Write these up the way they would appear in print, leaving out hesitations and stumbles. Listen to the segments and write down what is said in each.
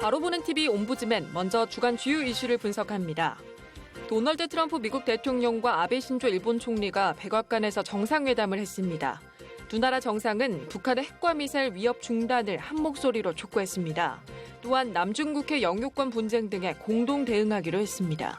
바로 보는 TV 옴부즈맨, 먼저 주간 주요 이슈를 분석합니다. 도널드 트럼프 미국 대통령과 아베 신조 일본 총리가 백악관에서 정상회담을 했습니다. 두 나라 정상은 북한의 핵과 미사일 위협 중단을 한 목소리로 촉구했습니다. 또한 남중국해 영유권 분쟁 등에 공동 대응하기로 했습니다.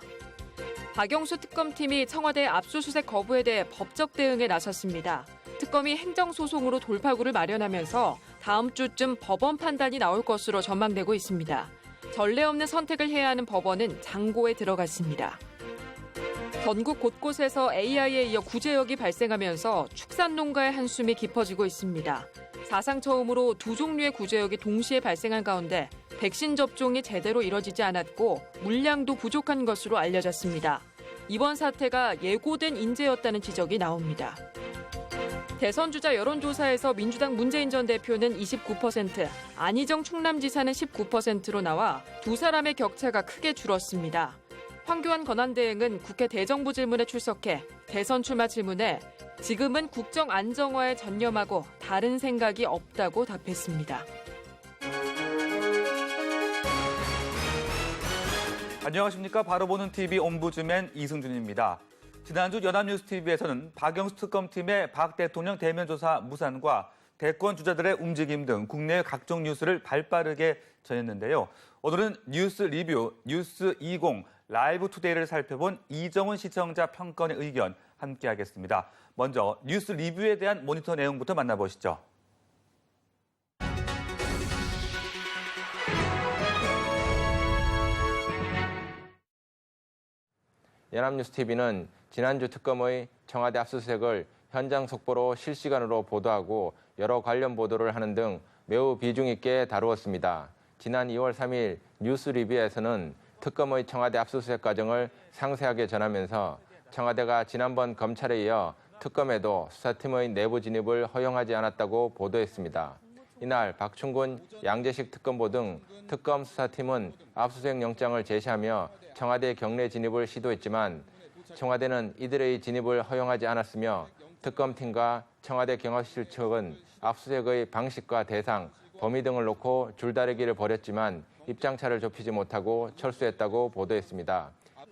박영수 특검팀이 청와대 압수수색 거부에 대해 법적 대응에 나섰습니다. 특검이 행정소송으로 돌파구를 마련하면서 다음 주쯤 법원 판단이 나올 것으로 전망되고 있습니다. 전례 없는 선택을 해야 하는 법원은 장고에 들어갔습니다. 전국 곳곳에서 AI에 이어 구제역이 발생하면서 축산농가의 한숨이 깊어지고 있습니다. 사상 처음으로 두 종류의 구제역이 동시에 발생한 가운데 백신 접종이 제대로 이뤄지지 않았고 물량도 부족한 것으로 알려졌습니다. 이번 사태가 예고된 인재였다는 지적이 나옵니다. 대선 주자 여론조사에서 민주당 문재인 전 대표는 29%, 안희정 충남지사는 19%로 나와 두 사람의 격차가 크게 줄었습니다. 황교안 권한대행은 국회 대정부 질문에 출석해 대선 출마 질문에 지금은 국정 안정화에 전념하고 다른 생각이 없다고 답했습니다. 안녕하십니까. 바로 보는 TV 옴부즈맨 이승준입니다. 지난주 연합뉴스TV에서는 박영수 특검팀의 박 대통령 대면조사 무산과 대권 주자들의 움직임 등 국내의 각종 뉴스를 발빠르게 전했는데요. 오늘은 뉴스 리뷰, 뉴스 20 라이브 투데이를 살펴본 이정훈 시청자 평가원의 의견 함께하겠습니다. 먼저 뉴스 리뷰에 대한 모니터 내용부터 만나보시죠. 연합뉴스TV는 지난주 특검의 청와대 압수수색을 현장 속보로 실시간으로 보도하고 여러 관련 보도를 하는 등 매우 비중 있게 다루었습니다. 지난 2월 3일 뉴스 리뷰에서는 특검의 청와대 압수수색 과정을 상세하게 전하면서 청와대가 지난번 검찰에 이어 특검에도 수사팀의 내부 진입을 허용하지 않았다고 보도했습니다. 이날 박충근, 양재식 특검보 등 특검 수사팀은 압수수색 영장을 제시하며 청와대 경내 진입을 시도했지만 청와대는 이들의 진입을 허용하지 않았으며 특검팀과 청와대 경호실 측은 압수수색의 방식과 대상, 범위 등을 놓고 줄다리기를 벌였지만 입장차를 좁히지 못하고 철수했다고 보도했습니다.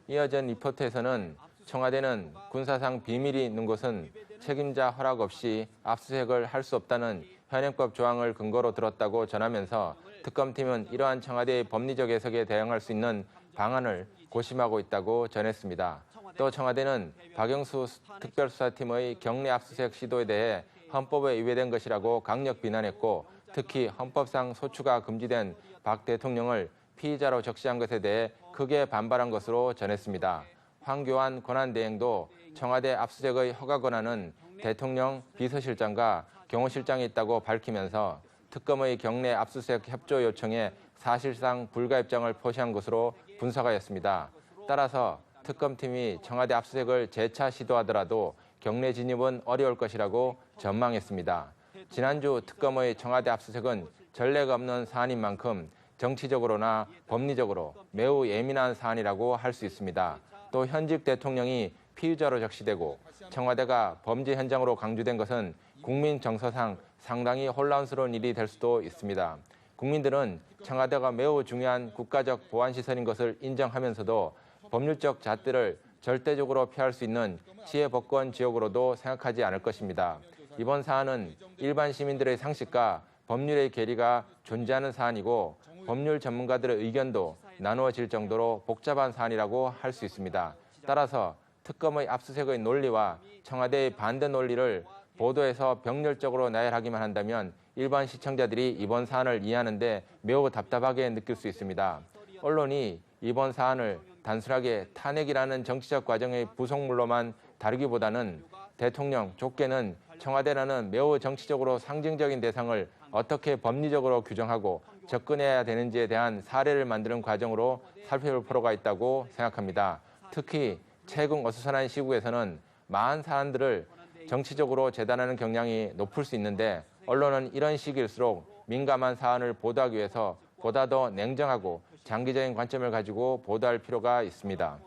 이어진 리포트에서는 청와대는 군사상 비밀이 있는 곳은 책임자 허락 없이 압수수색을 할 수 없다는 현행법 조항을 근거로 들었다고 전하면서 특검팀은 이러한 청와대의 법리적 해석에 대응할 수 있는 방안을 고심하고 있다고 전했습니다. 또 청와대는 박영수 특별수사팀의 경내 압수수색 시도에 대해 헌법에 위배된 것이라고 강력 비난했고 특히 헌법상 소추가 금지된 박 대통령을 피의자로 적시한 것에 대해 크게 반발한 것으로 전했습니다. 황교안 권한대행도 청와대 압수수색의 허가 권한은 대통령 비서실장과 경호실장이 있다고 밝히면서 특검의 경내 압수수색 협조 요청에 사실상 불가 입장을 표시한 것으로 분석하였습니다. 따라서 특검팀이 청와대 압수수색을 재차 시도하더라도 경내 진입은 어려울 것이라고 전망했습니다. 지난주 특검의 청와대 압수수색은 전례가 없는 사안인 만큼 정치적으로나 법리적으로 매우 예민한 사안이라고 할 수 있습니다. 또 현직 대통령이 피의자로 적시되고 청와대가 범죄 현장으로 강조된 것은 국민 정서상 상당히 혼란스러운 일이 될 수도 있습니다. 국민들은 청와대가 매우 중요한 국가적 보안시설인 것을 인정하면서도 법률적 잣대를 절대적으로 피할 수 있는 치해복권 지역으로도 생각하지 않을 것입니다. 이번 사안은 일반 시민들의 상식과 법률의 괴리가 존재하는 사안이고 법률 전문가들의 의견도 나누어질 정도로 복잡한 사안이라고 할 수 있습니다. 따라서 특검의 압수수색의 논리와 청와대의 반대 논리를 보도에서 병렬적으로 나열하기만 한다면 일반 시청자들이 이번 사안을 이해하는 데 매우 답답하게 느낄 수 있습니다. 언론이 이번 사안을 단순하게 탄핵이라는 정치적 과정의 부속물로만 다루기보다는 대통령, 족계는 청와대라는 매우 정치적으로 상징적인 대상을 어떻게 법리적으로 규정하고 접근해야 되는지에 대한 사례를 만드는 과정으로 살펴볼 필요가 있다고 생각합니다. 특히 최근 어수선한 시국에서는 많은 사안들을 정치적으로 재단하는 경향이 높을 수 있는데 언론은 이런 시기일수록 민감한 사안을 보도하기 위해서 보다 더 냉정하고 장기적인 관점을 가지고 보도할 필요가 있습니다.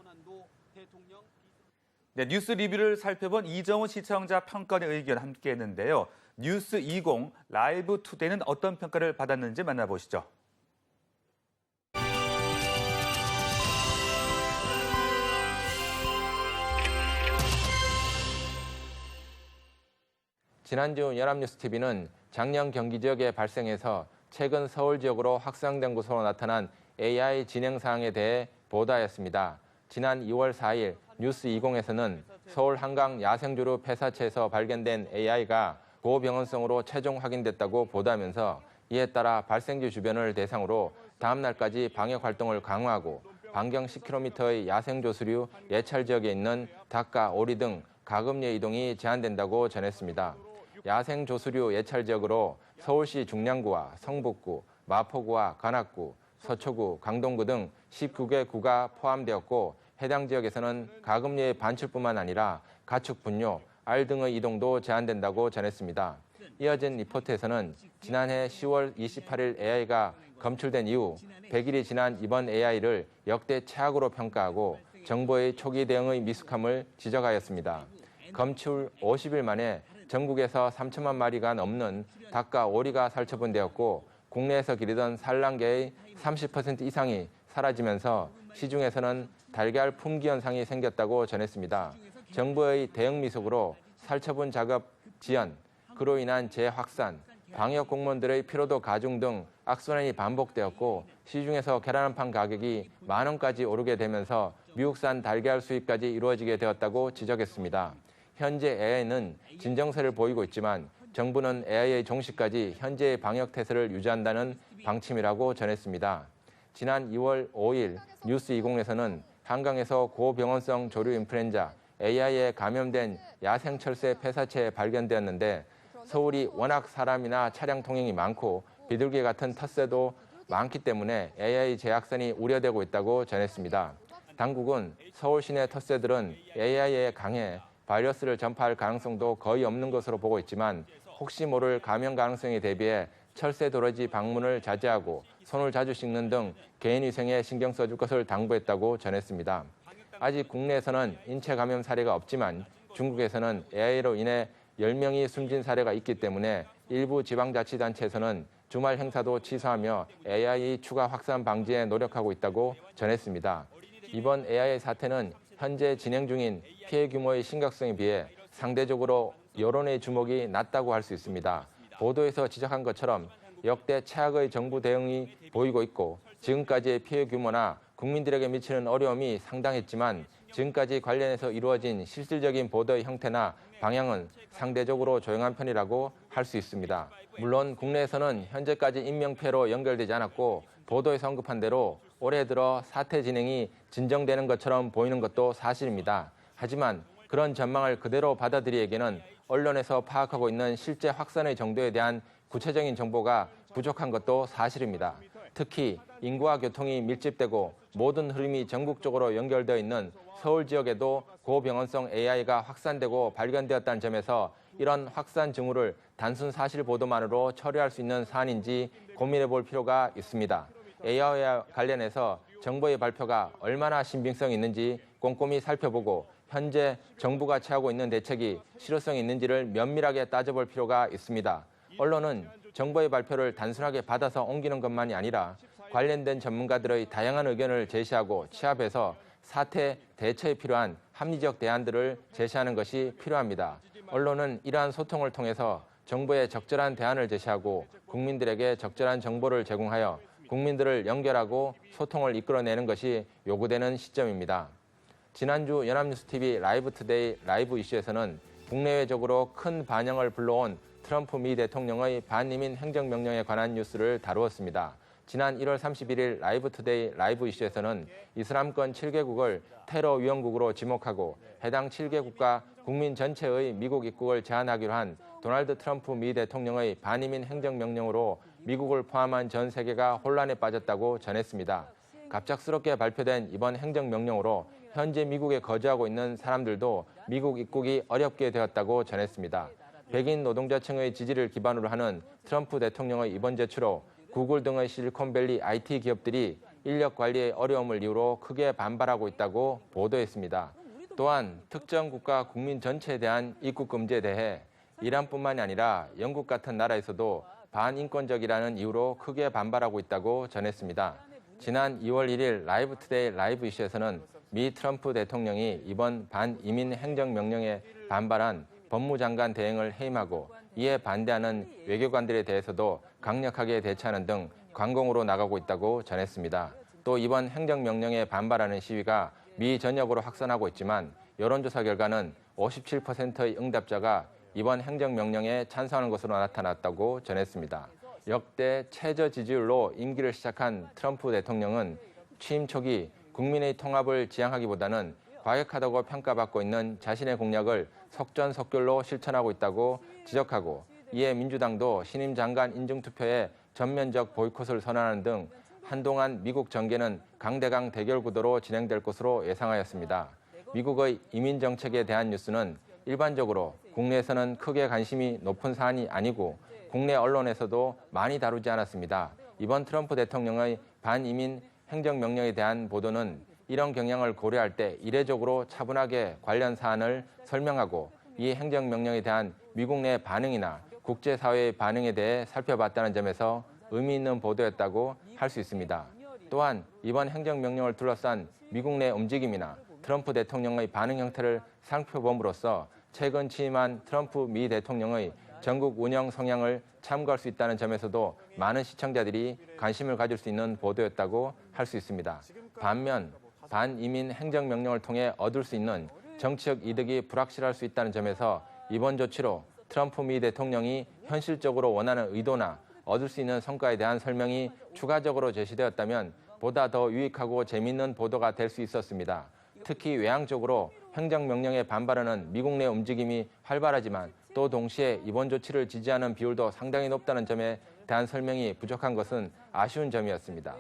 네, 뉴스 리뷰를 살펴본 이정훈 시청자 평가원의 의견 함께했는데요. 뉴스 20 라이브 투데이는 어떤 평가를 받았는지 만나보시죠. 지난주 연합뉴스TV는 작년 경기 지역에 발생해서 최근 서울 지역으로 확산된 것으로 나타난 AI 진행 사항에 대해 보도하였습니다. 지난 2월 4일 뉴스20에서는 서울 한강 야생조류 폐사체에서 발견된 AI가 고병원성으로 최종 확인됐다고 보도하면서 이에 따라 발생지 주변을 대상으로 다음 날까지 방역 활동을 강화하고 반경 10km의 야생조수류 예찰 지역에 있는 닭과 오리 등 가금류 이동이 제한된다고 전했습니다. 야생조수류 예찰 지역으로 서울시 중량구와 성북구, 마포구와 관악구, 서초구, 강동구 등 19개 구가 포함되었고 해당 지역에서는 가금류의 반출뿐만 아니라 가축 분뇨, 알 등의 이동도 제한된다고 전했습니다. 이어진 리포트에서는 지난해 10월 28일 AI가 검출된 이후 100일이 지난 이번 AI를 역대 최악으로 평가하고 정부의 초기 대응의 미숙함을 지적하였습니다. 검출 50일 만에 전국에서 3천만 마리가 넘는 닭과 오리가 살처분되었고 국내에서 기르던 산란계의 30% 이상이 사라지면서 시중에서는 달걀 품귀 현상이 생겼다고 전했습니다. 정부의 대응 미숙으로 살처분 작업 지연, 그로 인한 재확산, 방역 공무원들의 피로도 가중 등 악순환이 반복되었고 시중에서 계란 한 판 가격이 10,000원까지 오르게 되면서 미국산 달걀 수입까지 이루어지게 되었다고 지적했습니다. 현재 AI는 진정세를 보이고 있지만 정부는 AI의 종식까지 현재의 방역 태세를 유지한다는 방침이라고 전했습니다. 지난 2월 5일 뉴스20에서는 한강에서 고병원성 조류 인플루엔자 AI에 감염된 야생철새 폐사체에 발견되었는데 서울이 워낙 사람이나 차량 통행이 많고 비둘기 같은 텃새도 많기 때문에 AI 재확산이 우려되고 있다고 전했습니다. 당국은 서울 시내 텃새들은 AI에 강해 바이러스를 전파할 가능성도 거의 없는 것으로 보고 있지만 혹시 모를 감염 가능성에 대비해 철새 도로지 방문을 자제하고 손을 자주 씻는 등 개인위생에 신경 써줄 것을 당부했다고 전했습니다. 아직 국내에서는 인체 감염 사례가 없지만 중국에서는 AI로 인해 10명이 숨진 사례가 있기 때문에 일부 지방자치단체에서는 주말 행사도 취소하며 AI 추가 확산 방지에 노력하고 있다고 전했습니다. 이번 AI 사태는 현재 진행 중인 피해 규모의 심각성에 비해 상대적으로 여론의 주목이 낮다고 할 수 있습니다. 보도에서 지적한 것처럼 역대 최악의 정부 대응이 보이고 있고 지금까지의 피해 규모나 국민들에게 미치는 어려움이 상당했지만 지금까지 관련해서 이루어진 실질적인 보도의 형태나 방향은 상대적으로 조용한 편이라고 할 수 있습니다. 물론 국내에서는 현재까지 인명피해로 연결되지 않았고 보도에서 언급한 대로 올해 들어 사태 진행이 진정되는 것처럼 보이는 것도 사실입니다. 하지만 그런 전망을 그대로 받아들이기에는 언론에서 파악하고 있는 실제 확산의 정도에 대한 구체적인 정보가 부족한 것도 사실입니다. 특히 인구와 교통이 밀집되고 모든 흐름이 전국적으로 연결되어 있는 서울 지역에도 고병원성 AI가 확산되고 발견되었다는 점에서 이런 확산 징후를 단순 사실 보도만으로 처리할 수 있는 사안인지 고민해 볼 필요가 있습니다. AI와 관련해서 정부의 발표가 얼마나 신빙성이 있는지 꼼꼼히 살펴보고 현재 정부가 취하고 있는 대책이 실효성이 있는지를 면밀하게 따져볼 필요가 있습니다. 언론은 정부의 발표를 단순하게 받아서 옮기는 것만이 아니라 관련된 전문가들의 다양한 의견을 제시하고 취합해서 사태 대처에 필요한 합리적 대안들을 제시하는 것이 필요합니다. 언론은 이러한 소통을 통해서 정부에 적절한 대안을 제시하고 국민들에게 적절한 정보를 제공하여 국민들을 연결하고 소통을 이끌어내는 것이 요구되는 시점입니다. 지난주 연합뉴스TV 라이브투데이 라이브 이슈에서는 국내외적으로 큰 반향을 불러온 트럼프 미 대통령의 반이민 행정명령에 관한 뉴스를 다루었습니다. 지난 1월 31일 라이브투데이 라이브 이슈에서는 이슬람권 7개국을 테러 위험국으로 지목하고 해당 7개국과 국민 전체의 미국 입국을 제한하기로 한 도널드 트럼프 미 대통령의 반이민 행정명령으로 미국을 포함한 전 세계가 혼란에 빠졌다고 전했습니다. 갑작스럽게 발표된 이번 행정명령으로 현재 미국에 거주하고 있는 사람들도 미국 입국이 어렵게 되었다고 전했습니다. 백인 노동자층의 지지를 기반으로 하는 트럼프 대통령의 이번 제출로 구글 등의 실리콘밸리 IT 기업들이 인력 관리의 어려움을 이유로 크게 반발하고 있다고 보도했습니다. 또한 특정 국가 국민 전체에 대한 입국 금지에 대해 이란뿐만이 아니라 영국 같은 나라에서도 반인권적이라는 이유로 크게 반발하고 있다고 전했습니다. 지난 2월 1일 라이브투데이 라이브 이슈에서는 미 트럼프 대통령이 이번 반이민 행정명령에 반발한 법무장관 대행을 해임하고 이에 반대하는 외교관들에 대해서도 강력하게 대처하는 등 관공으로 나가고 있다고 전했습니다. 또 이번 행정명령에 반발하는 시위가 미 전역으로 확산하고 있지만 여론조사 결과는 57%의 응답자가 이번 행정명령에 찬성하는 것으로 나타났다고 전했습니다. 역대 최저 지지율로 임기를 시작한 트럼프 대통령은 취임 초기 국민의 통합을 지향하기보다는 과격하다고 평가받고 있는 자신의 공약을 속전속결로 실천하고 있다고 지적하고 이에 민주당도 신임 장관 인증투표에 전면적 보이콧을 선언하는 등 한동안 미국 정계는 강대강 대결 구도로 진행될 것으로 예상하였습니다. 미국의 이민 정책에 대한 뉴스는 일반적으로 국내에서는 크게 관심이 높은 사안이 아니고 국내 언론에서도 많이 다루지 않았습니다. 이번 트럼프 대통령의 반이민 행정명령에 대한 보도는 이런 경향을 고려할 때 이례적으로 차분하게 관련 사안을 설명하고 이 행정명령에 대한 미국 내 반응이나 국제사회의 반응에 대해 살펴봤다는 점에서 의미 있는 보도였다고 할 수 있습니다. 또한 이번 행정명령을 둘러싼 미국 내 움직임이나 트럼프 대통령의 반응 형태를 살펴봄으로써 최근 취임한 트럼프 미 대통령의 전국 운영 성향을 참고할 수 있다는 점에서도 많은 시청자들이 관심을 가질 수 있는 보도였다고 할 수 있습니다. 반면 반이민 행정명령을 통해 얻을 수 있는 정치적 이득이 불확실할 수 있다는 점에서 이번 조치로 트럼프 미 대통령이 현실적으로 원하는 의도나 얻을 수 있는 성과에 대한 설명이 추가적으로 제시되었다면 보다 더 유익하고 재미있는 보도가 될 수 있었습니다. 특히 외향적으로 행정명령에 반발하는 미국 내 움직임이 활발하지만 또 동시에 이번 조치를 지지하는 비율도 상당히 높다는 점에 대한 설명이 부족한 것은 아쉬운 점이었습니다.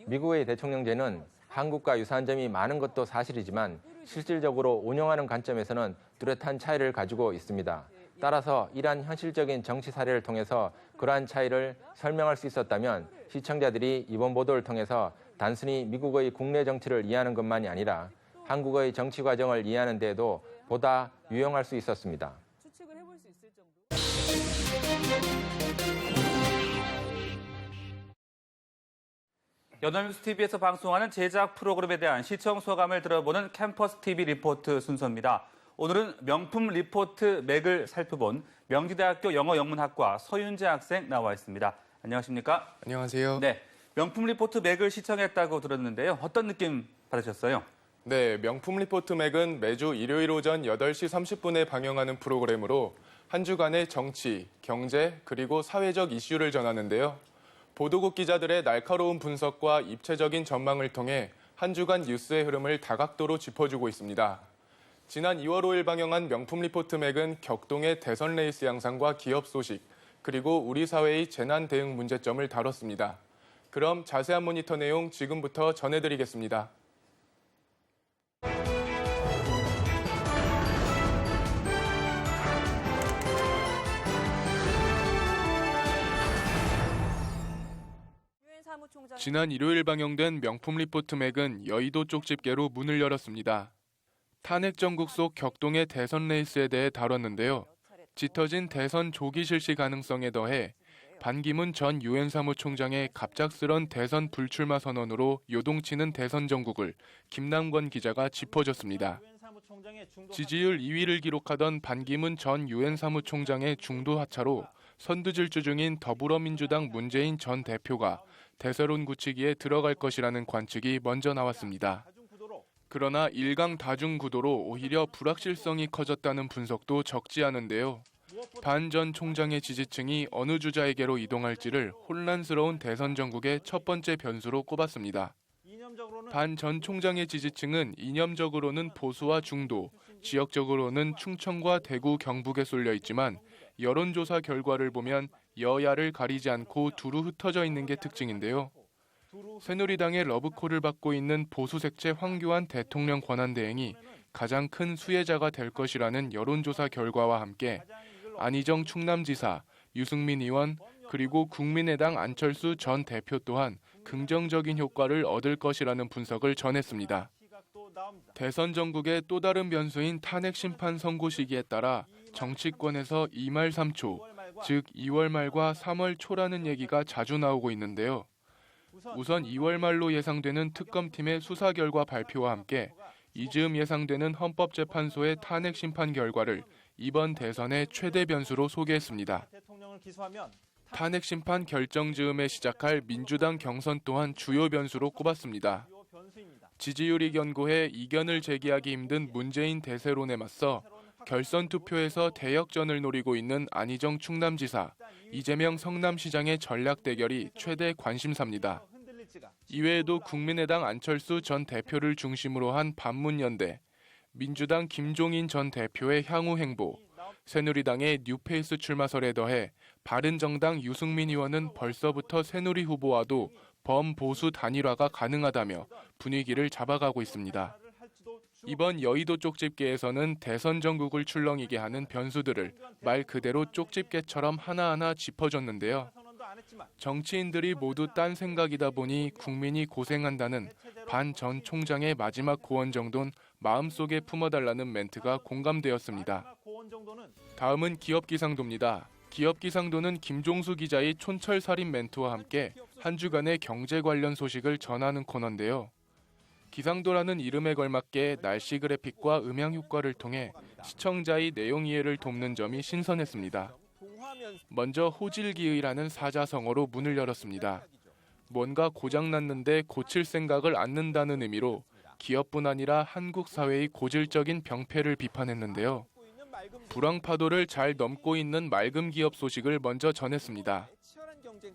미국의 대통령제는 한국과 유사한 점이 많은 것도 사실이지만 실질적으로 운영하는 관점에서는 뚜렷한 차이를 가지고 있습니다. 따라서 이러한 현실적인 정치 사례를 통해서 그러한 차이를 설명할 수 있었다면 시청자들이 이번 보도를 통해서 단순히 미국의 국내 정치를 이해하는 것만이 아니라 한국의 정치 과정을 이해하는 데에도 보다 유용할 수 있었습니다. 연합뉴스 TV에서 방송하는 제작 프로그램에 대한 시청 소감을 들어보는 캠퍼스 TV 리포트 순서입니다. 오늘은 명품 리포트 맥을 살펴본 명지대학교 영어영문학과 서윤재 학생 나와 있습니다. 안녕하십니까? 안녕하세요. 네, 명품 리포트 맥을 시청했다고 들었는데요. 어떤 느낌 받으셨어요? 네, 명품 리포트 맥은 매주 일요일 오전 8시 30분에 방영하는 프로그램으로 한 주간의 정치, 경제, 그리고 사회적 이슈를 전하는데요. 보도국 기자들의 날카로운 분석과 입체적인 전망을 통해 한 주간 뉴스의 흐름을 다각도로 짚어주고 있습니다. 지난 2월 5일 방영한 명품 리포트 맥은 격동의 대선 레이스 양상과 기업 소식, 그리고 우리 사회의 재난 대응 문제점을 다뤘습니다. 그럼 자세한 모니터 내용 지금부터 전해드리겠습니다. 지난 일요일 방영된 명품 리포트 맥은 여의도 쪽 집계로 문을 열었습니다. 탄핵 정국 속 격동의 대선 레이스에 대해 다뤘는데요. 짙어진 대선 조기 실시 가능성에 더해 반기문 전 유엔 사무총장의 갑작스런 대선 불출마 선언으로 요동치는 대선 정국을 김남권 기자가 짚어줬습니다. 지지율 2위를 기록하던 반기문 전 유엔 사무총장의 중도 하차로 선두질주 중인 더불어민주당 문재인 전 대표가 대세론 굳히기에 들어갈 것이라는 관측이 먼저 나왔습니다. 그러나 일강 다중 구도로 오히려 불확실성이 커졌다는 분석도 적지 않은데요. 반 전 총장의 지지층이 어느 주자에게로 이동할지를 혼란스러운 대선 전국의 첫 번째 변수로 꼽았습니다. 반 전 총장의 지지층은 이념적으로는 보수와 중도, 지역적으로는 충청과 대구, 경북에 쏠려 있지만 여론조사 결과를 보면 여야를 가리지 않고 두루 흩어져 있는 게 특징인데요. 새누리당의 러브콜을 받고 있는 보수 색채 황교안 대통령 권한대행이 가장 큰 수혜자가 될 것이라는 여론조사 결과와 함께 안희정 충남지사, 유승민 의원, 그리고 국민의당 안철수 전 대표 또한 긍정적인 효과를 얻을 것이라는 분석을 전했습니다. 대선 전국의 또 다른 변수인 탄핵 심판 선고 시기에 따라 정치권에서 2말 3초, 즉 2월 말과 3월 초라는 얘기가 자주 나오고 있는데요. 우선 2월 말로 예상되는 특검팀의 수사 결과 발표와 함께 이즈음 예상되는 헌법재판소의 탄핵 심판 결과를 이번 대선의 최대 변수로 소개했습니다. 탄핵 심판 결정 즈음에 시작할 민주당 경선 또한 주요 변수로 꼽았습니다. 지지율이 견고해 이견을 제기하기 힘든 문재인 대세론에 맞서 결선 투표에서 대역전을 노리고 있는 안희정 충남지사, 이재명 성남시장의 전략 대결이 최대 관심사입니다. 이외에도 국민의당 안철수 전 대표를 중심으로 한 반문연대, 민주당 김종인 전 대표의 향후 행보, 새누리당의 뉴페이스 출마설에 더해 바른정당 유승민 의원은 벌써부터 새누리 후보와도 범보수 단일화가 가능하다며 분위기를 잡아가고 있습니다. 이번 여의도 쪽집게에서는 대선 전국을 출렁이게 하는 변수들을 말 그대로 쪽집게처럼 하나하나 짚어줬는데요. 정치인들이 모두 딴 생각이다 보니 국민이 고생한다는 반 전 총장의 마지막 고언 정도는 마음속에 품어달라는 멘트가 공감되었습니다. 다음은 기업기상도입니다. 기업기상도는 김종수 기자의 촌철살인 멘트와 함께 한 주간의 경제 관련 소식을 전하는 코너인데요. 기상도라는 이름에 걸맞게 날씨 그래픽과 음향 효과를 통해 시청자의 내용 이해를 돕는 점이 신선했습니다. 먼저 호질기의라는 사자성어로 문을 열었습니다. 뭔가 고장났는데 고칠 생각을 않는다는 의미로 기업뿐 아니라 한국 사회의 고질적인 병폐를 비판했는데요. 불황파도를 잘 넘고 있는 맑은 기업 소식을 먼저 전했습니다.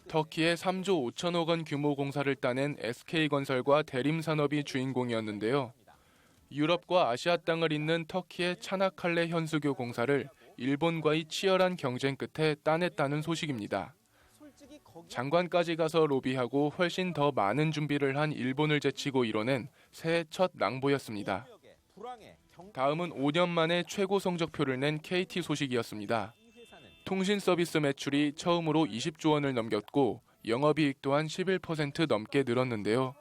터키의 3조 5천억 원 규모 공사를 따낸 SK건설과 대림산업이 주인공이었는데요. 유럽과 아시아 땅을 잇는 터키의 차나칼레 현수교 공사를 일본과의 치열한 경쟁 끝에 따냈다는 소식입니다. 장관까지 가서 로비하고 훨씬 더 많은 준비를 한 일본을 제치고 이뤄낸 새해 첫 낭보였습니다. 다음은 5년 만에 최고 성적표를 낸 KT 소식이었습니다. 통신 서비스 매출이 처음으로 20조 원을 넘겼고 영업이익 또한 11% 넘게 늘었는데요.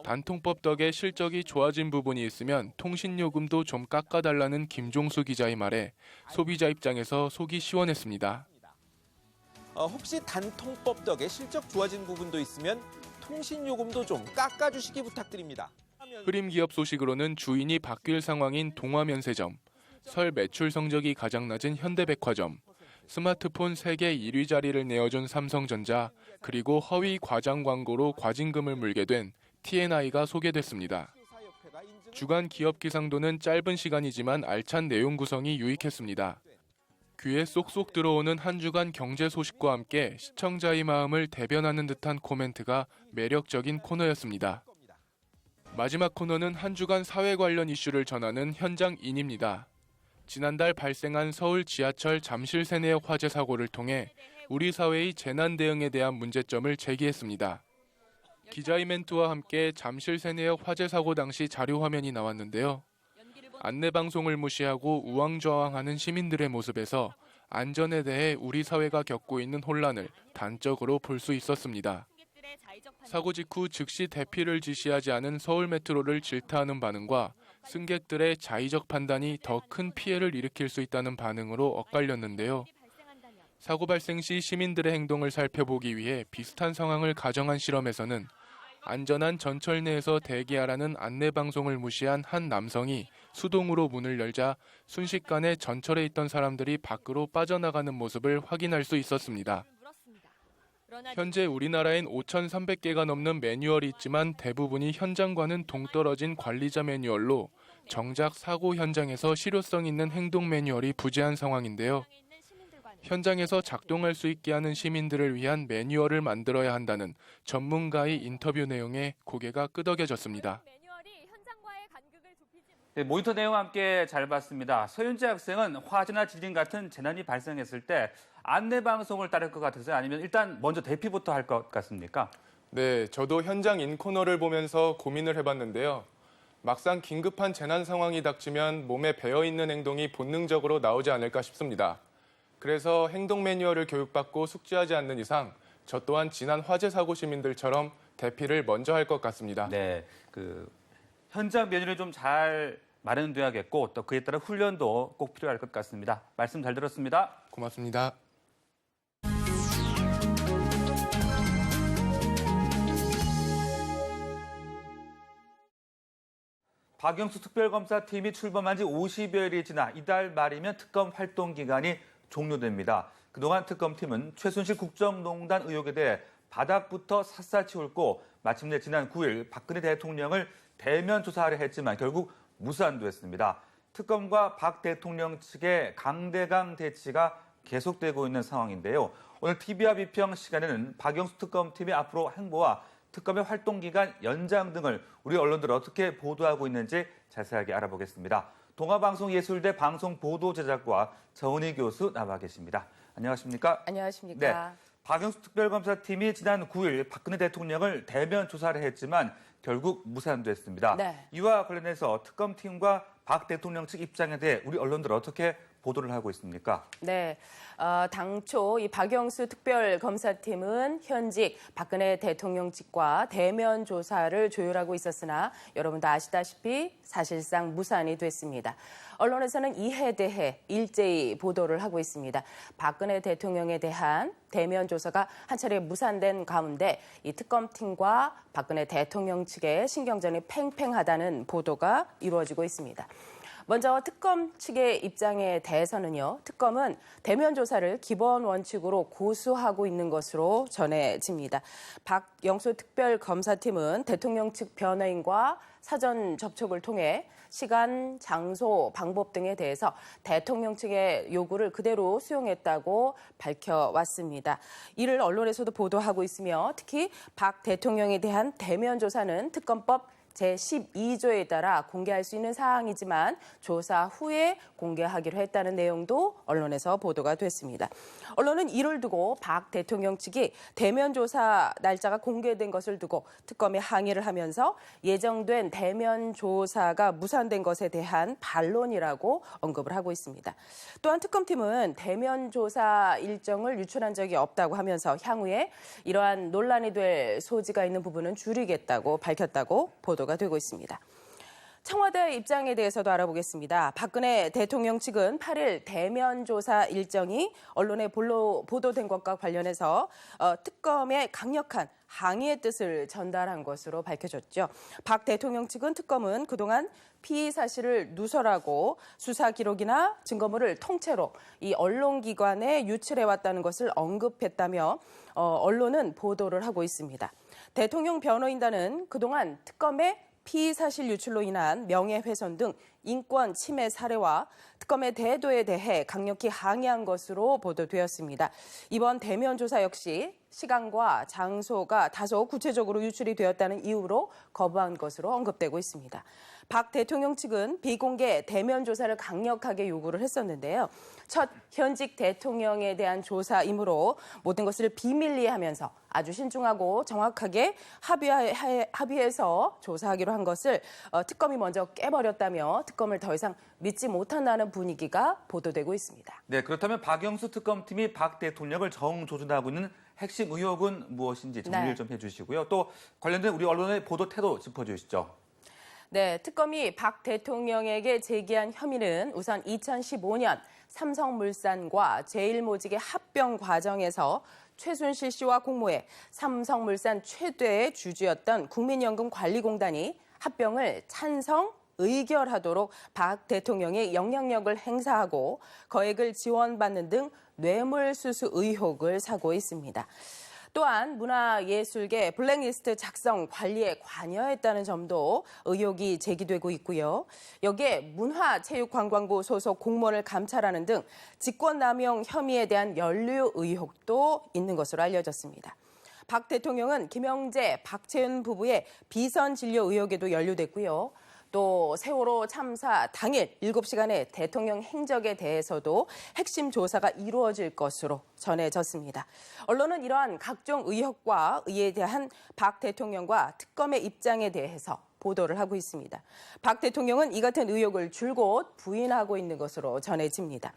단통법 덕에 실적이 좋아진 부분이 있으면 통신요금도 좀 깎아달라는 김종수 기자의 말에 소비자 입장에서 속이 시원했습니다. 혹시 단통법 덕에 실적 좋아진 부분도 있으면 통신요금도 좀 깎아주시기 부탁드립니다. 흐림 기업 소식으로는 주인이 바뀔 상황인 동화면세점, 설 매출 성적이 가장 낮은 현대백화점, 스마트폰 세계 1위 자리를 내어준 삼성전자, 그리고 허위 과장 광고로 과징금을 물게 된 TNI가 소개됐습니다. 주간 기업 기상도는 짧은 시간이지만 알찬 내용 구성이 유익했습니다. 귀에 쏙쏙 들어오는 한 주간 경제 소식과 함께 시청자의 마음을 대변하는 듯한 코멘트가 매력적인 코너였습니다. 마지막 코너는 한 주간 사회 관련 이슈를 전하는 현장인입니다. 지난달 발생한 서울 지하철 잠실 세내역 화재 사고를 통해 우리 사회의 재난 대응에 대한 문제점을 제기했습니다. 기자의 멘트와 함께 잠실 세내역 화재 사고 당시 자료 화면이 나왔는데요. 안내방송을 무시하고 우왕좌왕하는 시민들의 모습에서 안전에 대해 우리 사회가 겪고 있는 혼란을 단적으로 볼 수 있었습니다. 사고 직후 즉시 대피를 지시하지 않은 서울메트로를 질타하는 반응과 승객들의 자의적 판단이 더 큰 피해를 일으킬 수 있다는 반응으로 엇갈렸는데요. 사고 발생 시 시민들의 행동을 살펴보기 위해 비슷한 상황을 가정한 실험에서는 안전한 전철 내에서 대기하라는 안내방송을 무시한 한 남성이 수동으로 문을 열자 순식간에 전철에 있던 사람들이 밖으로 빠져나가는 모습을 확인할 수 있었습니다. 현재 우리나라엔 5,300개가 넘는 매뉴얼이 있지만 대부분이 현장과는 동떨어진 관리자 매뉴얼로 정작 사고 현장에서 실효성 있는 행동 매뉴얼이 부재한 상황인데요. 현장에서 작동할 수 있게 하는 시민들을 위한 매뉴얼을 만들어야 한다는 전문가의 인터뷰 내용에 고개가 끄덕여졌습니다. 네, 모니터 내용 함께 잘 봤습니다. 서윤재 학생은 화재나 지진 같은 재난이 발생했을 때 안내 방송을 따를 것 같으세요? 아니면 일단 먼저 대피부터 할 것 같습니까? 네, 저도 현장 인코너를 보면서 고민을 해봤는데요. 막상 긴급한 재난 상황이 닥치면 몸에 배어있는 행동이 본능적으로 나오지 않을까 싶습니다. 그래서 행동 매뉴얼을 교육받고 숙지하지 않는 이상 저 또한 지난 화재 사고 시민들처럼 대피를 먼저 할 것 같습니다. 네, 현장 매뉴얼이 좀 잘 마련돼야겠고 또 그에 따른 훈련도 꼭 필요할 것 같습니다. 말씀 잘 들었습니다. 고맙습니다. 박영수 특별검사팀이 출범한 지 50여일이 지나 이달 말이면 특검 활동 기간이 종료됩니다. 그동안 특검팀은 최순실 국정농단 의혹에 대해 바닥부터 샅샅이 훑고 마침내 지난 9일 박근혜 대통령을 대면 조사하려 했지만 결국 무산됐습니다. 특검과 박 대통령 측의 강대강 대치가 계속되고 있는 상황인데요. 오늘 TV와 비평 시간에는 박영수 특검팀의 앞으로 행보와 특검의 활동 기간 연장 등을 우리 언론들 어떻게 보도하고 있는지 자세하게 알아보겠습니다. 동아방송예술대 방송보도제작과 정은희 교수 나와 계십니다. 안녕하십니까? 안녕하십니까? 네, 박영수 특별검사팀이 지난 9일 박근혜 대통령을 대면 조사를 했지만 결국 무산됐습니다. 네. 이와 관련해서 특검팀과 박 대통령 측 입장에 대해 우리 언론들 어떻게 보도를 하고 있습니까? 네, 당초 이 박영수 특별검사팀은 현직 박근혜 대통령 측과 대면 조사를 조율하고 있었으나 여러분도 아시다시피 사실상 무산이 됐습니다. 언론에서는 이에 대해 일제히 보도를 하고 있습니다. 박근혜 대통령에 대한 대면 조사가 한 차례 무산된 가운데 이 특검팀과 박근혜 대통령 측의 신경전이 팽팽하다는 보도가 이루어지고 있습니다. 먼저 특검 측의 입장에 대해서는요, 특검은 대면 조사를 기본 원칙으로 고수하고 있는 것으로 전해집니다. 박영수 특별검사팀은 대통령 측 변호인과 사전 접촉을 통해 시간, 장소, 방법 등에 대해서 대통령 측의 요구를 그대로 수용했다고 밝혀왔습니다. 이를 언론에서도 보도하고 있으며 특히 박 대통령에 대한 대면 조사는 특검법 제12조에 따라 공개할 수 있는 사항이지만 조사 후에 공개하기로 했다는 내용도 언론에서 보도가 됐습니다. 언론은 이를 두고 박 대통령 측이 대면 조사 날짜가 공개된 것을 두고 특검에 항의를 하면서 예정된 대면 조사가 무산된 것에 대한 반론이라고 언급을 하고 있습니다. 또한 특검팀은 대면 조사 일정을 유출한 적이 없다고 하면서 향후에 이러한 논란이 될 소지가 있는 부분은 줄이겠다고 밝혔다고 보도가 되고 있습니다. 청와대 입장에 대해서도 알아보겠습니다. 박근혜 대통령 측은 8일 대면 조사 일정이 언론에 보도된 것과 관련해서 특검의 강력한 항의의 뜻을 전달한 것으로 밝혀졌죠. 박 대통령 측은 특검은 그동안 피의 사실을 누설하고 수사 기록이나 증거물을 통째로 이 언론기관에 유출해왔다는 것을 언급했다며 언론은 보도를 하고 있습니다. 대통령 변호인단은 그동안 특검의 피의 사실 유출로 인한 명예훼손 등 인권 침해 사례와 특검의 태도에 대해 강력히 항의한 것으로 보도되었습니다. 이번 대면 조사 역시 시간과 장소가 다소 구체적으로 유출이 되었다는 이유로 거부한 것으로 언급되고 있습니다. 박 대통령 측은 비공개 대면 조사를 강력하게 요구를 했었는데요. 첫 현직 대통령에 대한 조사이므로 모든 것을 비밀리에 하면서 아주 신중하고 정확하게 합의해서 조사하기로 한 것을 특검이 먼저 깨버렸다며 특검을 더 이상 믿지 못한다는 분위기가 보도되고 있습니다. 네, 그렇다면 박영수 특검팀이 박 대통령을 정조준하고 있는 핵심 의혹은 무엇인지 정리를 좀 해주시고요. 또 관련된 우리 언론의 보도 태도 짚어주시죠. 네, 특검이 박 대통령에게 제기한 혐의는 우선 2015년 삼성물산과 제일모직의 합병 과정에서 최순실 씨와 공모해 삼성물산 최대의 주주였던 국민연금관리공단이 합병을 찬성, 의결하도록 박 대통령의 영향력을 행사하고 거액을 지원받는 등 뇌물수수 의혹을 사고 있습니다. 또한 문화예술계 블랙리스트 작성 관리에 관여했다는 점도 의혹이 제기되고 있고요. 여기에 문화체육관광부 소속 공무원을 감찰하는 등 직권남용 혐의에 대한 연루 의혹도 있는 것으로 알려졌습니다. 박 대통령은 김영재, 박채윤 부부의 비선 진료 의혹에도 연루됐고요. 또 세월호 참사 당일 7시간의 대통령 행적에 대해서도 핵심 조사가 이루어질 것으로 전해졌습니다. 언론은 이러한 각종 의혹과 이에 대한 박 대통령과 특검의 입장에 대해서 보도를 하고 있습니다. 박 대통령은 이 같은 의혹을 줄곧 부인하고 있는 것으로 전해집니다.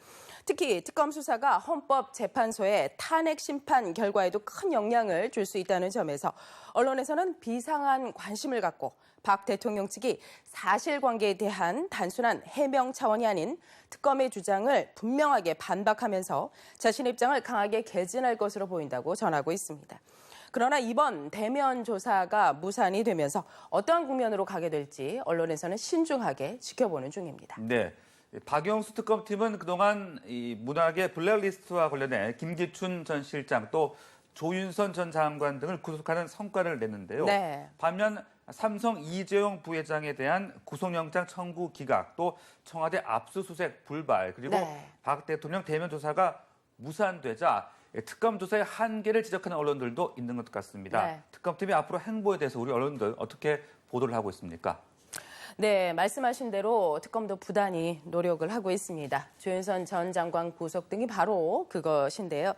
특히 특검 수사가 헌법재판소의 탄핵 심판 결과에도 큰 영향을 줄 수 있다는 점에서 언론에서는 비상한 관심을 갖고 박 대통령 측이 사실관계에 대한 단순한 해명 차원이 아닌 특검의 주장을 분명하게 반박하면서 자신의 입장을 강하게 개진할 것으로 보인다고 전하고 있습니다. 그러나 이번 대면 조사가 무산이 되면서 어떠한 국면으로 가게 될지 언론에서는 신중하게 지켜보는 중입니다. 네. 박영수 특검팀은 그동안 이 문학의 블랙리스트와 관련해 김기춘 전 실장 또 조윤선 전 장관 등을 구속하는 성과를 냈는데요. 네. 반면 삼성 이재용 부회장에 대한 구속영장 청구 기각 또 청와대 압수수색 불발 그리고 네. 박 대통령 대면 조사가 무산되자 특검 조사의 한계를 지적하는 언론들도 있는 것 같습니다. 네. 특검팀이 앞으로 행보에 대해서 우리 언론들 어떻게 보도를 하고 있습니까? 네, 말씀하신 대로 특검도 부단히 노력을 하고 있습니다. 조윤선 전 장관 구속 등이 바로 그것인데요.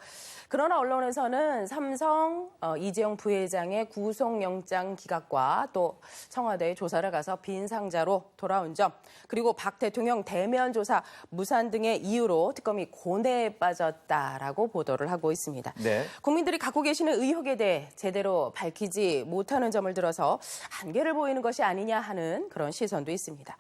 그러나 언론에서는 삼성 이재용 부회장의 구속영장 기각과 또 청와대에 조사를 가서 빈 상자로 돌아온 점, 그리고 박 대통령 대면 조사 무산 등의 이유로 특검이 고뇌에 빠졌다라고 보도를 하고 있습니다. 네. 국민들이 갖고 계시는 의혹에 대해 제대로 밝히지 못하는 점을 들어서 한계를 보이는 것이 아니냐 하는 그런 시선도 있습니다.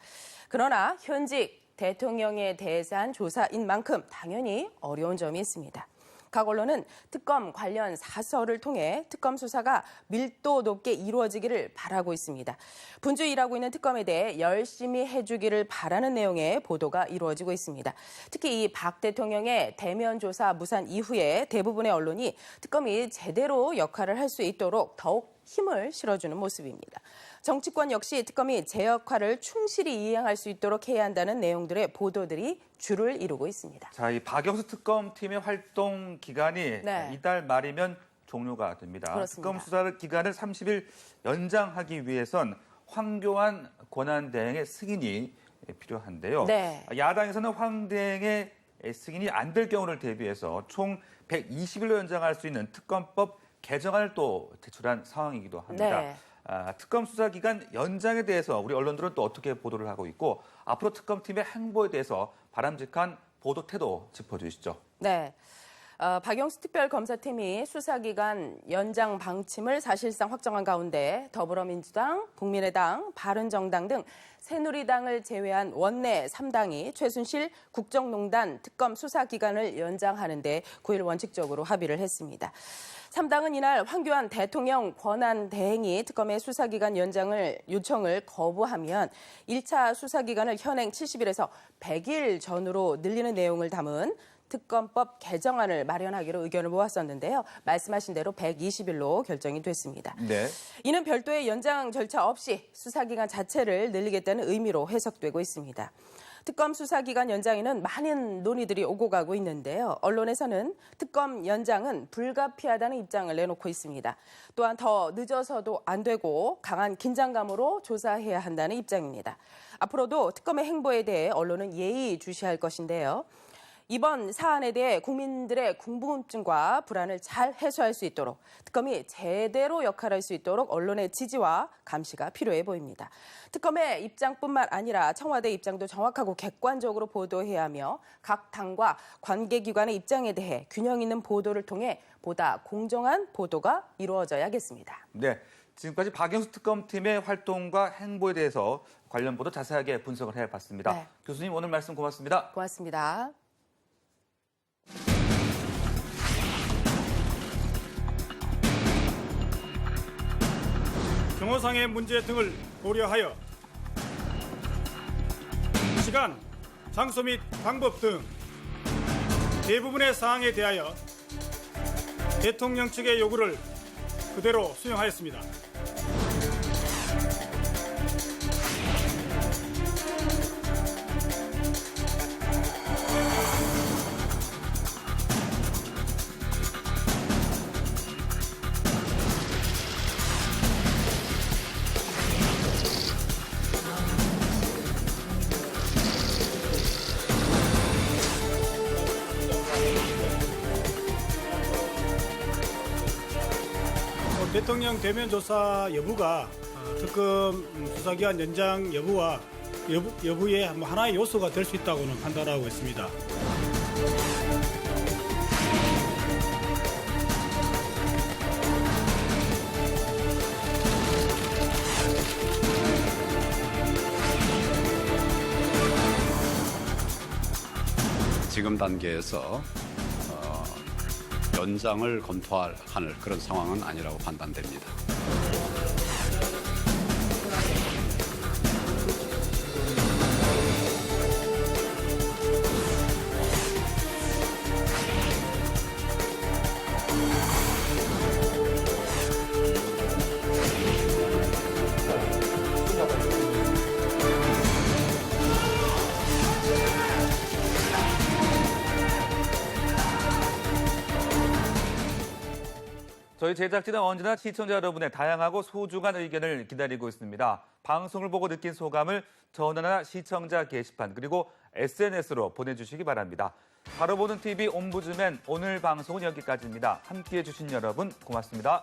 그러나 현직 대통령에 대해서 조사인 만큼 당연히 어려운 점이 있습니다. 각 언론은 특검 관련 사설을 통해 특검 수사가 밀도 높게 이루어지기를 바라고 있습니다. 분주히 일하고 있는 특검에 대해 열심히 해주기를 바라는 내용의 보도가 이루어지고 있습니다. 특히 이 박 대통령의 대면 조사 무산 이후에 대부분의 언론이 특검이 제대로 역할을 할 수 있도록 더욱 힘을 실어주는 모습입니다. 정치권 역시 특검이 제 역할을 충실히 이행할 수 있도록 해야 한다는 내용들의 보도들이 줄을 이루고 있습니다. 자, 이 박영수 특검팀의 활동 기간이 네. 이달 말이면 종료가 됩니다. 그렇습니다. 특검 수사 기간을 30일 연장하기 위해선 황교안 권한대행의 승인이 필요한데요. 네. 야당에서는 황 대행의 승인이 안 될 경우를 대비해서 총 120일로 연장할 수 있는 특검법 개정안을 또 제출한 상황이기도 합니다. 네. 특검 수사 기간 연장에 대해서 우리 언론들은 또 어떻게 보도를 하고 있고 앞으로 특검팀의 행보에 대해서 바람직한 보도 태도 짚어주시죠. 네. 박영수 특별검사팀이 수사기간 연장 방침을 사실상 확정한 가운데 더불어민주당, 국민의당, 바른정당 등 새누리당을 제외한 원내 3당이 최순실 국정농단 특검 수사기간을 연장하는 데 9일 원칙적으로 합의를 했습니다. 3당은 이날 황교안 대통령 권한대행이 특검의 수사기간 연장을 요청을 거부하면 1차 수사기간을 현행 70일에서 100일 전으로 늘리는 내용을 담은 특검법 개정안을 마련하기로 의견을 모았었는데요. 말씀하신 대로 120일로 결정이 됐습니다. 네. 이는 별도의 연장 절차 없이 수사기간 자체를 늘리겠다는 의미로 해석되고 있습니다. 특검 수사기간 연장에는 많은 논의들이 오고 가고 있는데요. 언론에서는 특검 연장은 불가피하다는 입장을 내놓고 있습니다. 또한 더 늦어서도 안 되고 강한 긴장감으로 조사해야 한다는 입장입니다. 앞으로도 특검의 행보에 대해 언론은 예의주시할 것인데요. 이번 사안에 대해 국민들의 궁금증과 불안을 잘 해소할 수 있도록 특검이 제대로 역할할 수 있도록 언론의 지지와 감시가 필요해 보입니다. 특검의 입장뿐만 아니라 청와대 입장도 정확하고 객관적으로 보도해야 하며 각 당과 관계기관의 입장에 대해 균형 있는 보도를 통해 보다 공정한 보도가 이루어져야겠습니다. 네. 지금까지 박영수 특검팀의 활동과 행보에 대해서 관련 보도 자세하게 분석을 해봤습니다. 네. 교수님 오늘 말씀 고맙습니다. 고맙습니다. 경호상의 문제 등을 고려하여 시간, 장소 및 방법 등 대부분의 사항에 대하여 대통령 측의 요구를 그대로 수용하였습니다. 대통령 대면 조사 여부가 특검 수사기간 연장 여부의 하나의 요소가 될 수 있다고는 판단하고 있습니다. 지금 단계에서 연장을 검토할 그런 상황은 아니라고 판단됩니다. 저희 제작진은 언제나 시청자 여러분의 다양하고 소중한 의견을 기다리고 있습니다. 방송을 보고 느낀 소감을 전화나 시청자 게시판 그리고 SNS로 보내주시기 바랍니다. 바로 보는 TV 옴부즈맨 오늘 방송은 여기까지입니다. 함께해 주신 여러분 고맙습니다.